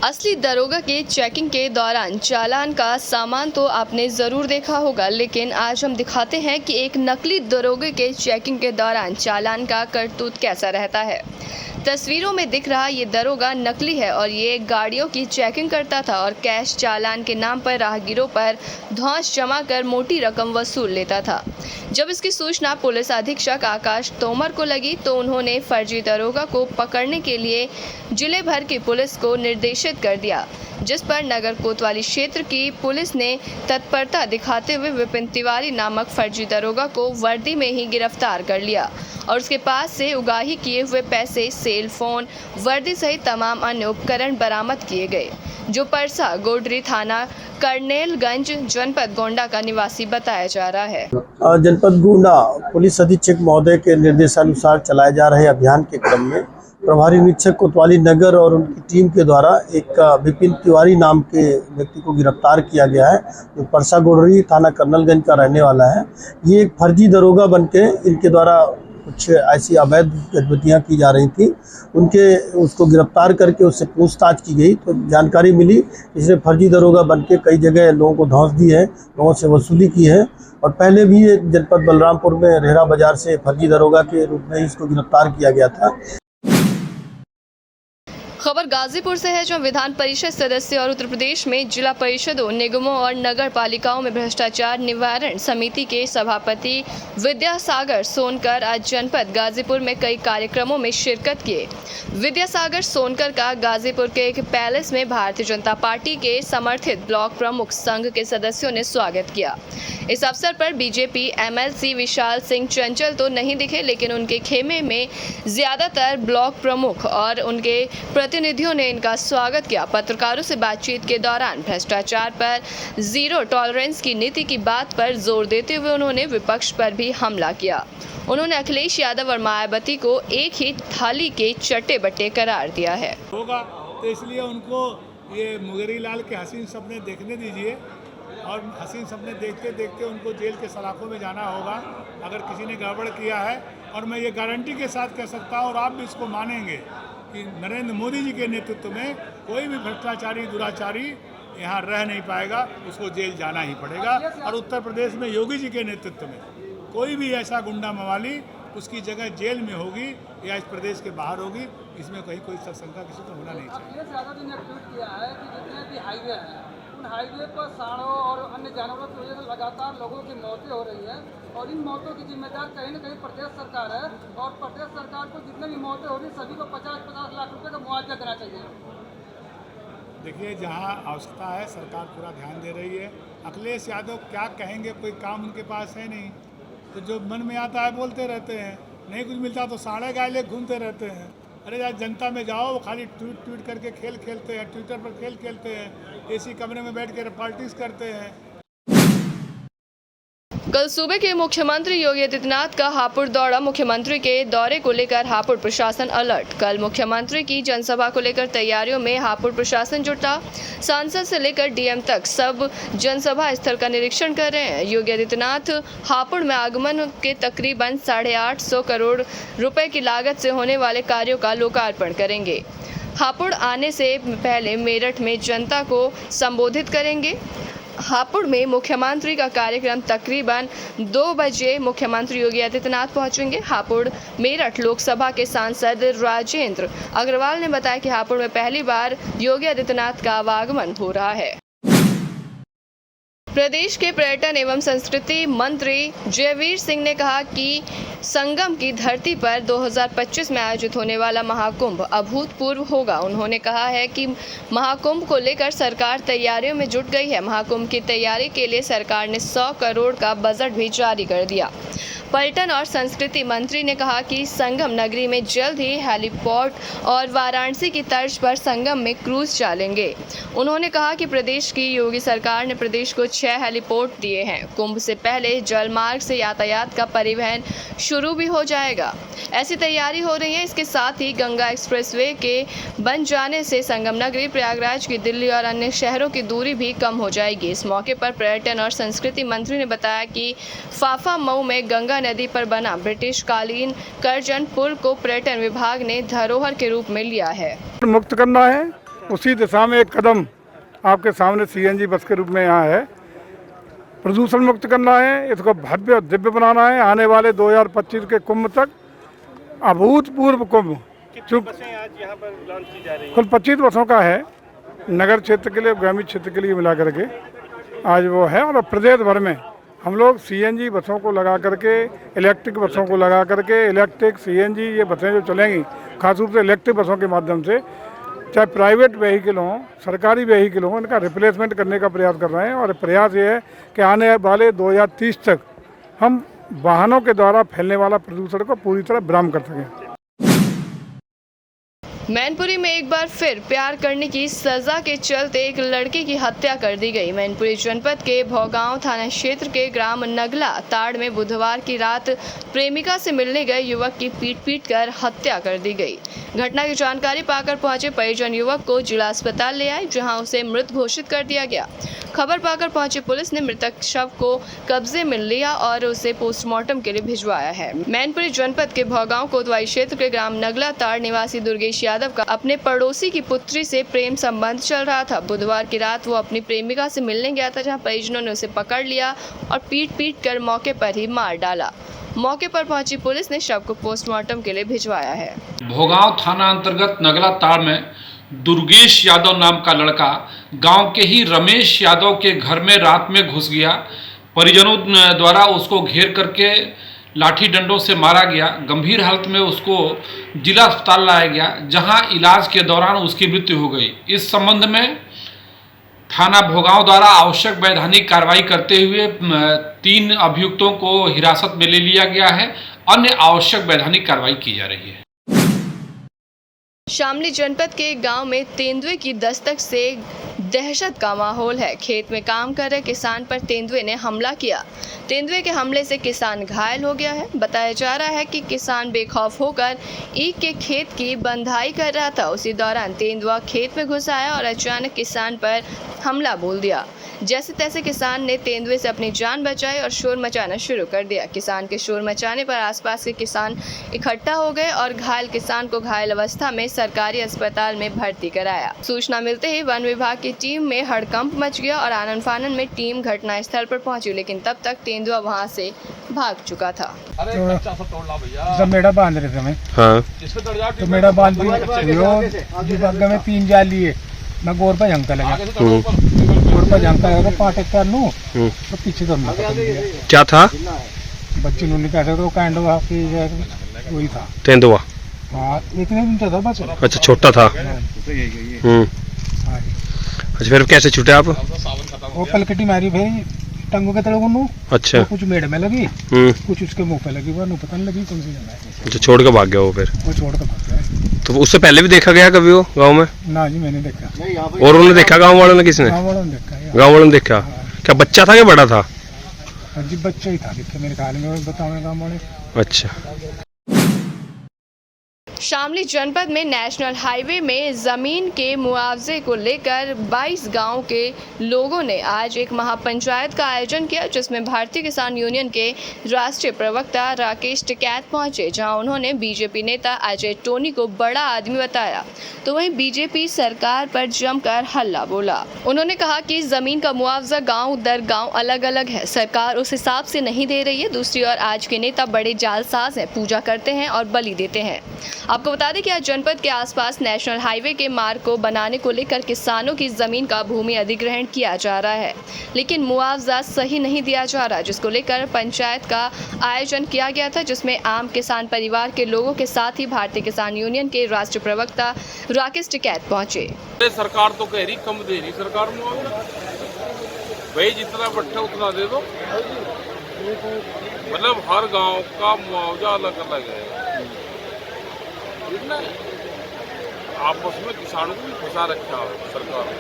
असली दरोगा के चेकिंग के दौरान चालान का सामान तो आपने ज़रूर देखा होगा, लेकिन आज हम दिखाते हैं कि एक नकली दरोगे के चेकिंग के दौरान चालान का करतूत कैसा रहता है। तस्वीरों में दिख रहा ये दरोगा नकली है और ये गाड़ियों की चेकिंग करता था और कैश चालान के नाम पर राहगीरों पर धौंस जमा कर मोटी रकम वसूल लेता था। जब इसकी सूचना पुलिस अधीक्षक आकाश तोमर को लगी तो उन्होंने फर्जी दरोगा को पकड़ने के लिए जिले भर की पुलिस को निर्देशित कर दिया, जिस पर नगर कोतवाली क्षेत्र की पुलिस ने तत्परता दिखाते हुए विपिन तिवारी नामक फर्जी दरोगा को वर्दी में ही गिरफ्तार कर लिया और उसके पास से उगाही किए हुए पैसे, सेल फोन, वर्दी सहित तमाम अन्य उपकरण बरामद किए गए, जो परसा गोडरी थाना करनेलगंज जनपद गोंडा का निवासी बताया जा रहा है। जनपद गोंडा पुलिस अधीक्षक महोदय के निर्देशानुसार चलाए जा रहे अभियान के क्रम में प्रभारी निरीक्षक कोतवाली नगर और उनकी टीम के द्वारा एक विपिन तिवारी नाम के व्यक्ति को गिरफ्तार किया गया है, जो परसा गोडरी थाना करनेलगंज का रहने वाला है। ये एक फर्जी दरोगा बनके इनके द्वारा कुछ ऐसी अवैध गतिविधियाँ की जा रही थी। उसको गिरफ्तार करके उससे पूछताछ की गई तो जानकारी मिली इसने फर्जी दरोगा बनके कई जगह लोगों को धौंस दी है, लोगों से वसूली की है और पहले भी जनपद बलरामपुर में रेहरा बाजार से फर्जी दरोगा के रूप में इसको गिरफ्तार किया गया था। खबर गाजीपुर से है, जो विधान परिषद सदस्य और उत्तर प्रदेश में जिला परिषदों, निगमों और नगर पालिकाओं में भ्रष्टाचार निवारण समिति के सभापति विद्यासागर सोनकर आज जनपद गाजीपुर में कई कार्यक्रमों में शिरकत किए। विद्यासागर सोनकर का गाजीपुर के एक पैलेस में भारतीय जनता पार्टी के समर्थित ब्लॉक प्रमुख संघ के सदस्यों ने स्वागत किया। इस अवसर पर बीजेपी एमएलसी विशाल सिंह चंचल तो नहीं दिखे, लेकिन उनके खेमे में ज्यादातर ब्लॉक प्रमुख और उनके प्रतिनिधियों ने इनका स्वागत किया। पत्रकारों से बातचीत के दौरान भ्रष्टाचार पर जीरो टॉलरेंस की नीति की बात पर जोर देते हुए उन्होंने विपक्ष पर भी हमला किया। उन्होंने अखिलेश यादव और मायावती को एक ही थाली के चट्टे बट्टे करार दिया है। होगा तो इसलिए उनको ये मुगेरी लाल के हसीन सपने देखने दीजिए और हसीन सपने देखते देखते उनको जेल के सलाखों में जाना होगा अगर किसी ने गड़बड़ किया है। और मैं ये गारंटी के साथ कह सकता हूँ और आप भी इसको मानेंगे कि नरेंद्र मोदी जी के नेतृत्व में कोई भी भ्रष्टाचारी, दुराचारी यहाँ रह नहीं पाएगा, उसको जेल जाना ही पड़ेगा। और उत्तर प्रदेश में योगी जी के नेतृत्व में कोई भी ऐसा गुंडा मवाली उसकी जगह जेल में होगी या इस प्रदेश के बाहर होगी, इसमें कहीं कोई शंका किसी को होना नहीं चाहिए। ट्वीट किया है कि जितने भी हाईवे हैं उन हाईवे पर सांडों और अन्य जानवरों की वजह से लगातार लोगों की मौतें हो रही हैं और इन मौतों की जिम्मेदार कहीं न कहीं प्रदेश सरकार है और प्रदेश सरकार को जितने भी मौतें हो रही सभी को 50-50 लाख रुपए का मुआवजा देना चाहिए। देखिए, जहाँ आवश्यकता है सरकार पूरा ध्यान दे रही है। अखिलेश यादव क्या कहेंगे, कोई काम उनके पास है नहीं, तो जो मन में आता है बोलते रहते हैं, नहीं कुछ मिलता तो साढ़े गाय घूमते रहते हैं। अरे यार, जनता में जाओ, वो खाली ट्वीट करके खेल खेलते हैं, ट्विटर पर खेल खेलते हैं, एसी कमरे में बैठ कर पॉलिटिक्स करते हैं। कल सूबे के मुख्यमंत्री योगी आदित्यनाथ का हापुड़ दौरा। मुख्यमंत्री के दौरे को लेकर हापुड़ प्रशासन अलर्ट। कल मुख्यमंत्री की जनसभा को लेकर तैयारियों में हापुड़ प्रशासन जुटा। सांसद से लेकर डीएम तक सब जनसभा स्थल का निरीक्षण कर रहे हैं। योगी आदित्यनाथ हापुड़ में आगमन के तकरीबन 850 करोड़ रुपए की लागत से होने वाले कार्यों का लोकार्पण करेंगे। हापुड़ आने से पहले मेरठ में जनता को संबोधित करेंगे। हापुड़ में मुख्यमंत्री का कार्यक्रम तकरीबन 2 बजे मुख्यमंत्री योगी आदित्यनाथ पहुंचेंगे। हापुड़ मेरठ लोकसभा के सांसद राजेंद्र अग्रवाल ने बताया कि हापुड़ में पहली बार योगी आदित्यनाथ का आगमन हो रहा है। प्रदेश के पर्यटन एवं संस्कृति मंत्री जयवीर सिंह ने कहा कि संगम की धरती पर 2025 में आयोजित होने वाला महाकुंभ अभूतपूर्व होगा। उन्होंने कहा है कि महाकुंभ को लेकर सरकार तैयारियों में जुट गई है। महाकुंभ की तैयारी के लिए सरकार ने 100 करोड़ का बजट भी जारी कर दिया। पर्यटन और संस्कृति मंत्री ने कहा कि संगम नगरी में जल्द ही हेलीपोर्ट और वाराणसी की तर्ज पर संगम में क्रूज चलेंगे। उन्होंने कहा कि प्रदेश की योगी सरकार ने प्रदेश को 6 हेलीपोर्ट दिए हैं। कुंभ से पहले जल मार्ग से यातायात का परिवहन शुरू भी हो जाएगा, ऐसी तैयारी हो रही है। इसके साथ ही गंगा एक्सप्रेसवे के बन जाने से संगम नगरी, प्रयागराज की दिल्ली और अन्य शहरों की दूरी भी कम हो जाएगी। इस मौके पर पर्यटन और संस्कृति मंत्री ने बताया कि फाफा मऊ में गंगा नदी पर बना ब्रिटिश कालीन करजन पुल को पर्यटन विभाग ने धरोहर के रूप में लिया है। मुक्त करना है उसी दिशा में एक कदम आपके सामने सीएनजी बस के रूप में यहाँ है। प्रदूषण मुक्त करना है, इसको भव्य और दिव्य बनाना है। आने वाले 2025 के कुंभ तक अभूतपूर्व कुंभ कुल 25 बसों का है, नगर क्षेत्र के लिए, ग्रामीण क्षेत्र के लिए मिला करके आज वो है। और प्रदेश भर में हम लोग सीएनजी बसों को लगा करके, इलेक्ट्रिक बसों को लगा करके, इलेक्ट्रिक सीएनजी ये बसें जो चलेंगी खासतौर से इलेक्ट्रिक बसों के माध्यम से, चाहे प्राइवेट व्हीकल हों, सरकारी व्हीकल हों, इनका रिप्लेसमेंट करने का प्रयास कर रहे हैं। और प्रयास ये है कि आने वाले 2030 तक हम वाहनों के द्वारा फैलने वाला प्रदूषण को पूरी तरह विराम कर सकें। मैनपुरी में एक बार फिर प्यार करने की सजा के चलते एक लड़के की हत्या कर दी गई। मैनपुरी जनपद के भौगांव थाना क्षेत्र के ग्राम नगला ताड़ में बुधवार की रात प्रेमिका से मिलने गए युवक की पीट कर हत्या कर दी गई। घटना की जानकारी पाकर पहुंचे परिजन युवक को जिला अस्पताल ले आए, जहां उसे मृत घोषित कर दिया गया। खबर पाकर पहुंची पुलिस ने मृतक शव को कब्जे में लिया और उसे पोस्टमार्टम के लिए भिजवाया है। मैनपुरी जनपद के भौगांव कोतवाली क्षेत्र के ग्राम नगला ताड़ निवासी दुर्गेश यादव का अपने पड़ोसी की पुत्री से प्रेम संबंध चल रहा था। बुधवार की रात वो अपनी प्रेमिका से मिलने गया था, जहां परिजनों ने उसे पकड़ लिया और पीट कर मौके पर ही मार डाला। मौके पर पहुंची पुलिस ने शव को पोस्टमार्टम के लिए भिजवाया है। भोगांव थाना अंतर्गत नगला ताड़ में दुर्गेश यादव नाम का लड़का गांव के ही रमेश यादव के घर में रात में घुस गया। परिजनों द्वारा उसको घेर करके लाठी डंडों से मारा गया। गंभीर हालत में उसको जिला अस्पताल लाया गया, जहां इलाज के दौरान उसकी मृत्यु हो गई। इस संबंध में थाना भोगांव द्वारा आवश्यक वैधानिक कार्रवाई करते हुए 3 अभियुक्तों को हिरासत में ले लिया गया है। अन्य आवश्यक वैधानिक कार्रवाई की जा रही है। शामली जनपद के एक गांव में तेंदुए की दस्तक से दहशत का माहौल है। खेत में काम कर रहे किसान पर तेंदुए ने हमला किया। तेंदुए के हमले से किसान घायल हो गया है। बताया जा रहा है कि किसान बेखौफ होकर ईख के खेत की बंधाई कर रहा था। उसी दौरान तेंदुआ खेत में घुस आया और अचानक किसान पर हमला बोल दिया। जैसे तैसे किसान ने तेंदुए से अपनी जान बचाई और शोर मचाना शुरू कर दिया। किसान के शोर मचाने पर आसपास के किसान इकट्ठा हो गए और घायल किसान को घायल अवस्था में सरकारी अस्पताल में भर्ती कराया। सूचना मिलते ही वन विभाग की टीम में हड़कंप मच गया और आनन फानन में टीम घटनास्थल पर पहुंची, लेकिन तब तक तेंदुआ वहां से भाग चुका था। जब मेढ़ा बांध रहे थे मैं, तो मेढ़ा बांध में 3 जाल लिए, मैं गोर पर झंका लगा, गोर पर झंका लगा तो 5 हेक्टेयर लूँ तो पीछे तो क्या था? बच्चे ने कहते तो कांड वही था तेंदुआ। हाँ, इतने दिन था बस। अच्छा, छोटा था। अच्छा, फिर कैसे छूटे आप? वो पलकटी मारी भाई टंगों के तरह। अच्छा, तो कुछ मेढ़ में लगी, कुछ उसके मुंह पे लगी, वो पता नहीं लगी कौन सी जगह है। अच्छा, छोड़ के भाग गया वो? फिर वो छोड़ के भाग गया। तो उससे पहले भी देखा गया कभी वो गांव में? ना जी, मैंने देखा। और उन्होंने देखा गांव वालों ने? किसने? गाँव वालों ने देखा। गांव वालों ने देखा। क्या बच्चा था क्या बड़ा था? जी बच्चा ही था मेरे ख्याल में, बताओ गाँव वाले। अच्छा। शामली जनपद में नेशनल हाईवे में जमीन के मुआवजे को लेकर 22 गांव के लोगों ने आज एक महापंचायत का आयोजन किया, जिसमें भारतीय किसान यूनियन के राष्ट्रीय प्रवक्ता राकेश टिकैत पहुंचे, जहां उन्होंने बीजेपी नेता अजय टोनी को बड़ा आदमी बताया, तो वहीं बीजेपी सरकार पर जमकर हल्ला बोला। उन्होंने कहा कि जमीन का मुआवजा गाँव दर गाँव अलग अलग है, सरकार उस हिसाब से नहीं दे रही है। दूसरी ओर आज के नेता बड़े जालसाज हैं, पूजा करते हैं और बलि देते हैं। आपको बता दें कि आज जनपद के आसपास नेशनल हाईवे के मार्ग को बनाने को लेकर किसानों की जमीन का भूमि अधिग्रहण किया जा रहा है, लेकिन मुआवजा सही नहीं दिया जा रहा, जिसको लेकर पंचायत का आयोजन किया गया था, जिसमें आम किसान परिवार के लोगों के साथ ही भारतीय किसान यूनियन के राष्ट्रीय प्रवक्ता राकेश टिकैत पहुंचे। सरकार तो कह रही कम दे रही सरकार मुआवजा, भाई जितना बट्टा उतना दे दो। मतलब हर गांव का मुआवजा अलग अलग है, इतना आपस में किसानों को भी फंसा रखा है सरकार ने।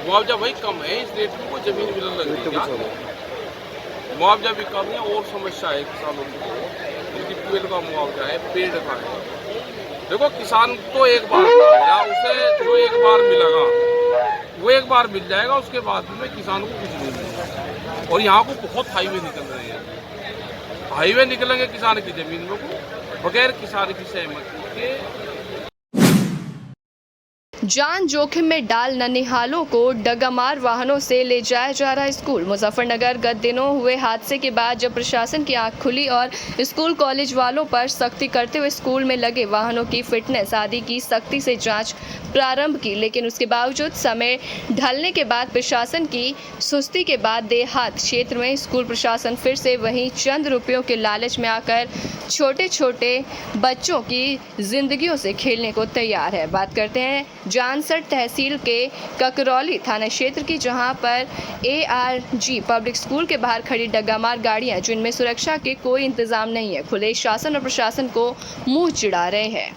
मुआवजा भाई कम है, इस रेट में कोई जमीन मिलने लगी, मुआवजा भी कम है। और समस्या है किसानों की, उनकी ट्यूबवेल का मुआवजा है, पेड़ का है। देखो किसान तो एक बार मिलेगा, उसे जो एक बार मिलेगा वो एक बार मिल जाएगा, उसके बाद में किसान को कुछ नहीं मिलेगा। और यहाँ को बहुत हाईवे निकल रहे हैं, हाईवे निकलेंगे किसान की जमीन में को बगैर किसान की सहमति के। जान जोखिम में डाल ननिहालों को डगामार वाहनों से ले जाया जा रहा है स्कूल। मुजफ्फरनगर गत दिनों हुए हादसे के बाद जब प्रशासन की आंख खुली और स्कूल कॉलेज वालों पर सख्ती करते हुए स्कूल में लगे वाहनों की फिटनेस आदि की सख्ती से जांच प्रारंभ की, लेकिन उसके बावजूद समय ढलने के बाद प्रशासन की सुस्ती के बाद देहात क्षेत्र में स्कूल प्रशासन फिर से वहीं चंद रुपयों के लालच में आकर छोटे छोटे बच्चों की जिंदगियों से खेलने को तैयार है। बात करते हैं जानसठ तहसील के ककरौली थाना क्षेत्र की, जहां पर ARG पब्लिक स्कूल के बाहर खड़ी डगामार गाड़ियां जिनमें सुरक्षा के कोई इंतजाम नहीं है, खुले शासन और प्रशासन को मुंह चिढ़ा रहे हैं।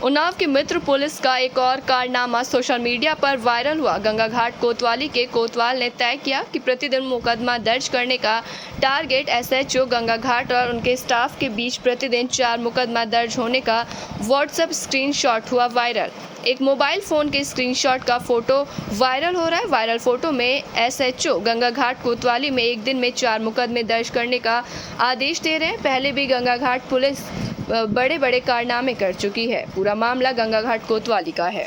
उन्नाव की मित्र पुलिस का एक और कारनामा सोशल मीडिया पर वायरल हुआ। गंगा घाट कोतवाली के कोतवाल ने तय किया कि प्रतिदिन मुकदमा दर्ज करने का टारगेट SHO गंगा घाट और उनके स्टाफ के बीच प्रतिदिन 4 मुकदमा दर्ज होने का व्हाट्सएप स्क्रीनशॉट हुआ वायरल। एक मोबाइल फ़ोन के स्क्रीनशॉट का फोटो वायरल हो रहा है। वायरल फोटो में SHO गंगा घाट कोतवाली में एक दिन में 4 मुकदमे दर्ज करने का आदेश दे रहे हैं। पहले भी गंगा घाट पुलिस बड़े बड़े कारनामे कर चुकी है। पूरा मामला गंगा घाट कोतवाली का है।